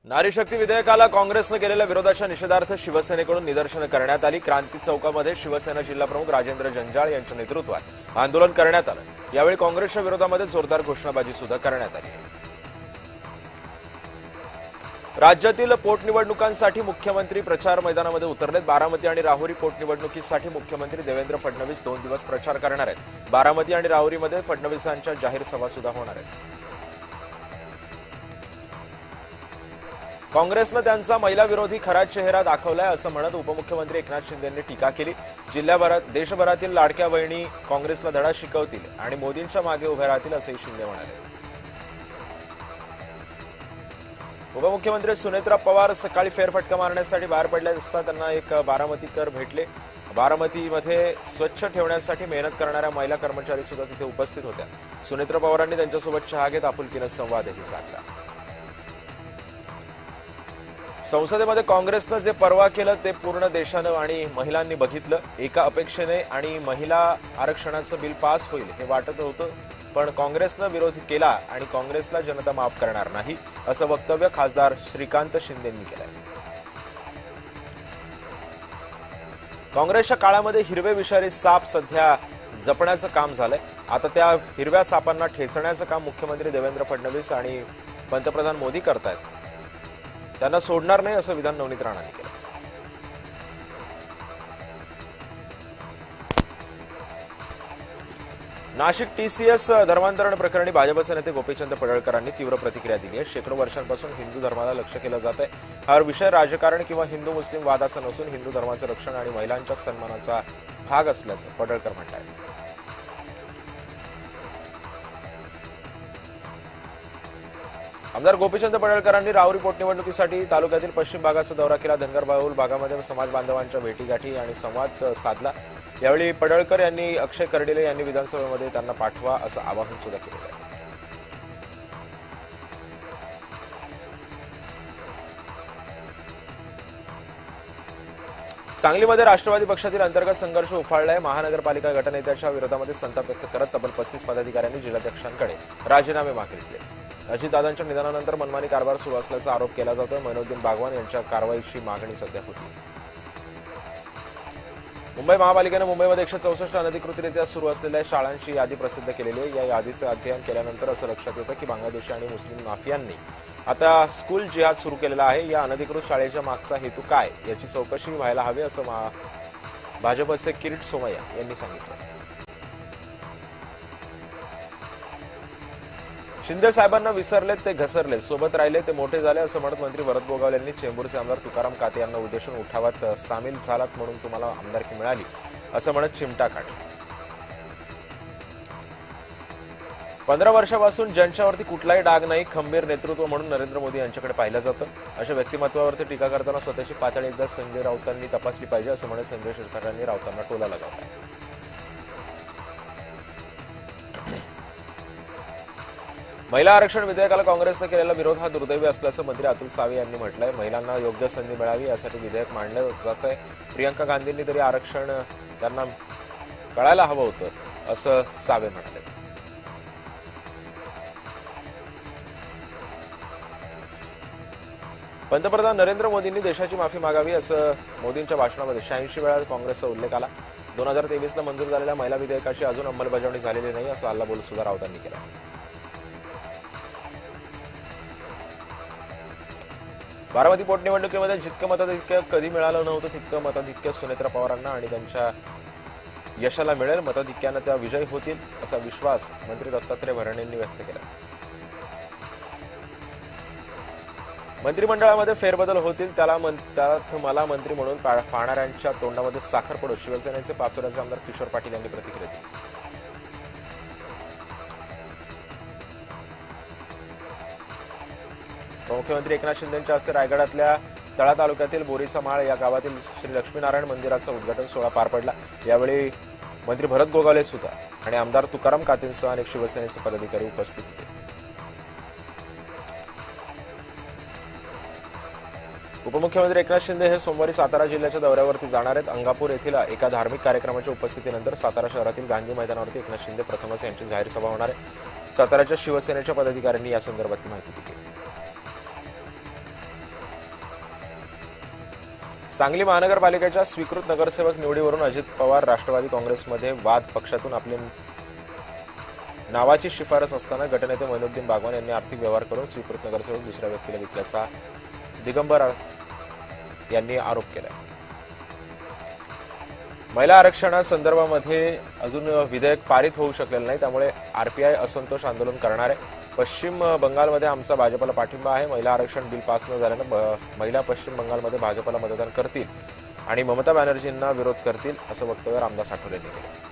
नारी शक्ती विधेयकाला काँग्रेसने केलेल्या विरोधाच्या निषेधार्थ शिवसेनेकडून निदर्शनं करण्यात आली। क्रांती चौकामध्ये शिवसेना जिल्हा प्रमुख राजेंद्र जंजाळ यांच्या नेतृत्वात आंदोलन करण्यात आलं। यावेळी काँग्रेसच्या विरोधामध्ये जोरदार घोषणाबाजी सुद्धा करण्यात आली। राज्यातील पोटनिवडणुकांसाठी मुख्यमंत्री प्रचार मैदानामध्ये उतरलेत। बारामती आणि राहुरी पोटनिवडणुकीसाठी मुख्यमंत्री देवेंद्र फडणवीस 2 दिवस प्रचार करणार आहेत। बारामती आणि राहुरीमध्ये फडणवीसांच्या जाहीर सभा सुद्धा होणार आहेत। काँग्रेसनं त्यांचा महिला विरोधी खरा चेहरा दाखवलाय असं म्हणत उपमुख्यमंत्री एकनाथ शिंदे यांनी टीका केली। जिल्ह्याभरात देशभरातील लाडक्या बहिणी काँग्रेसला धडा शिकवतील आणि मोदींच्या मागे उभे राहतील असंही शिंदे म्हणाले। उपमुख्यमंत्री सुनेत्रा पवार सकाळी फेरफटका मारण्यासाठी बाहेर पडले असता त्यांना एक बारामतीकर भेटले। बारामतीमध्ये स्वच्छ ठेवण्यासाठी मेहनत करणाऱ्या महिला कर्मचारी सुद्धा तिथे उपस्थित होत्या। सुनेत्रा पवारांनी त्यांच्यासोबत चहा घेत आपुलकीने संवादही साधला। संसदेमध्ये काँग्रेसनं जे परवा केलं ते पूर्ण देशानं आणि महिलांनी बघितलं। एका अपेक्षेने आणि महिला आरक्षणाचं बिल पास होईल हे वाटत होतं, पण काँग्रेसनं विरोध केला आणि काँग्रेसला जनता माफ करणार नाही असं वक्तव्य खासदार श्रीकांत शिंदेंनी केलंय। काँग्रेसच्या काळामध्ये हिरवे विषारी साप सध्या जपण्याचं काम झालंय। आता त्या हिरव्या सापांना ठेचण्याचं काम मुख्यमंत्री देवेंद्र फडणवीस आणि पंतप्रधान मोदी करतायत। त्यांना सोडणार नाही असं विधान नवनीत राणांनी केलं। नाशिक टीसीएस धर्मांतरण प्रकरणी भाजपचे नेते गोपीचंद पडळकरांनी तीव्र प्रतिक्रिया दिली आहे। शेकडो वर्षांपासून हिंदू धर्माला लक्ष्य केलं जात आहे। हा विषय राजकारण किंवा हिंदू मुस्लिम वादाचा नसून हिंदू धर्माचं रक्षण आणि महिलांच्या सन्मानाचा भाग असल्याचं पडळकर म्हणतात। आमदार गोपीचंद पडळकरांनी राहुरी पोटनिवडणुकीसाठी तालुक्यातील पश्चिम भागाचा दौरा केला। धनगर बहुल भागामध्ये समाज बांधवांच्या भेटीगाठी आणि संवाद साधला। यावेळी पडळकर यांनी अक्षय कर्डिले यांनी विधानसभेमध्ये त्यांना पाठवा असं आवाहन सुद्धा केलं आहे। सांगलीमध्ये राष्ट्रवादी पक्षातील अंतर्गत संघर्ष उफाळलाय। महानगरपालिका गटनेत्याच्या विरोधामध्ये संताप व्यक्त करत तब्बल 35 पदाधिकाऱ्यांनी जिल्हाध्यक्षांकडे राजीनामे मागितले। अजितदादांच्या निधनानंतर मनमानी कारभार सुरू असल्याचा आरोप केला जातोय। मोइनुद्दीन बागवान यांच्या कारवाईची मागणी सध्या होती। मुंबई महापालिकेने मुंबईमध्ये 164 अनधिकृतरित्या सुरू असलेल्या शाळांची यादी प्रसिद्ध केलेली आहे। या यादीचं अध्ययन केल्यानंतर असं लक्षात येतं की बांगलादेशी आणि मुस्लिम माफियांनी आता स्कूल जिहाद सुरू केलेला आहे। या अनधिकृत शाळेच्या मागचा हेतू काय याची चौकशी व्हायला हवी असं भाजपचे किरीट सोमय्या यांनी सांगितलं। शिंदे साहेबांना विसरलेत ते घसरले, सोबत राहिले ते मोठे झाले असं म्हणत मंत्री भरत गोगावले यांनी चेंबूरचे आमदार तुकाराम काते यांना उद्देशून उठावात सामील झालात म्हणून तुम्हाला आमदारकी मिळाली असं म्हणत चिमटा काढला। 15 वर्षापासून ज्यांच्यावरती कुठलाही डाग नाही, खंबीर नेतृत्व म्हणून नरेंद्र मोदी यांच्याकडे पाहिलं जातं। अशा व्यक्तिमत्वावरती टीका करताना स्वतःची पातळी एकदा संजय राऊतांनी तपासली पाहिजे असं म्हणत संजय क्षीरसागरांनी राऊतांना टोला लगावला। महिला आरक्षण विधेयकाला काँग्रेसने केलेला विरोध हा दुर्दैवी असल्याचं मंत्री अतुल सावे यांनी म्हटलंय। महिलांना योग्य संधी मिळावी यासाठी विधेयक मांडलं जात आहे। प्रियंका गांधींनी तरी आरक्षण त्यांना कळायला हवं होतं असं सावे म्हणाले। पंतप्रधान नरेंद्र मोदींनी देशाची माफी मागावी असं मोदींच्या भाषणामध्ये 86 वेळा काँग्रेसचा उल्लेख आला। 2023ला मंजूर झालेल्या महिला विधेयकाची अजून अंमलबजावणी झालेली नाही असं हल्लाबोल सुद्धा राऊतांनी केला। बारामती पोटनिवडणुकीमध्ये जितकं मताधिक्य कधी मिळालं नव्हतं तितकं मताधिक्य सुनेत्रा पवारांना आणि त्यांच्या यशाला मिळेल। मताधिक्यानं त्या विजयी होतील असा विश्वास मंत्री दत्तात्रय भरणे यांनी व्यक्त केला। मंत्रिमंडळामध्ये फेरबदल होतील, त्यात मला मंत्री म्हणून पाहणाऱ्यांच्या तोंडामध्ये साखर पडो, शिवसेनेचे पाचोऱ्याचे आमदार किशोर पाटील यांनी प्रतिक्रिया दिली। मुख्यमंत्री एकनाथ शिंदेंच्या हस्ते रायगडातल्या तळा तालुक्यातील बोरीचा माळ या गावातील श्री लक्ष्मीनारायण मंदिराचं उद्घाटन सोहळा पार पडला। यावेळी मंत्री भरत गोगावले सुद्धा आणि आमदार तुकाराम कातेंसह अनेक शिवसेनेचे पदाधिकारी उपस्थित होते। उपमुख्यमंत्री एकनाथ शिंदे हे सोमवारी सातारा जिल्ह्याच्या दौऱ्यावरती जाणार आहेत। अंगापूर येथील एका धार्मिक कार्यक्रमाच्या उपस्थितीनंतर सातारा शहरातील गांधी मैदानावरती एकनाथ शिंदे प्रथमच यांची जाहीर सभा होणार आहे। साताराच्या शिवसेनेच्या पदाधिकाऱ्यांनी या संदर्भातली माहिती दिली। सांगली महानगरपालिकेच्या स्वीकृत नगरसेवक निवडीवरून अजित पवार राष्ट्रवादी काँग्रेसमध्ये वाद. पक्षातून आपली नावाची शिफारस असताना गटनेते मोइनुद्दीन बागवान यांनी आर्थिक व्यवहार करून स्वीकृत नगरसेवक दुसऱ्या व्यक्तीला विकल्याचा दिगंबर यांनी आरोप केला. महिला आरक्षणासंदर्भामध्ये अजून विधेयक पारित होऊ शकलेलं नाही, त्यामुळे आरपीआय असंतोष आंदोलन करणार आहे. पश्चिम बंगालमध्ये आमचा भाजपला पाठिंबा आहे. महिला आरक्षण बिल पास न झाल्यानं महिला पश्चिम बंगालमध्ये भाजपला मतदान करतील आणि ममता बॅनर्जींना विरोध करतील, असं वक्तव्य रामदास आठवले यांनी केलं.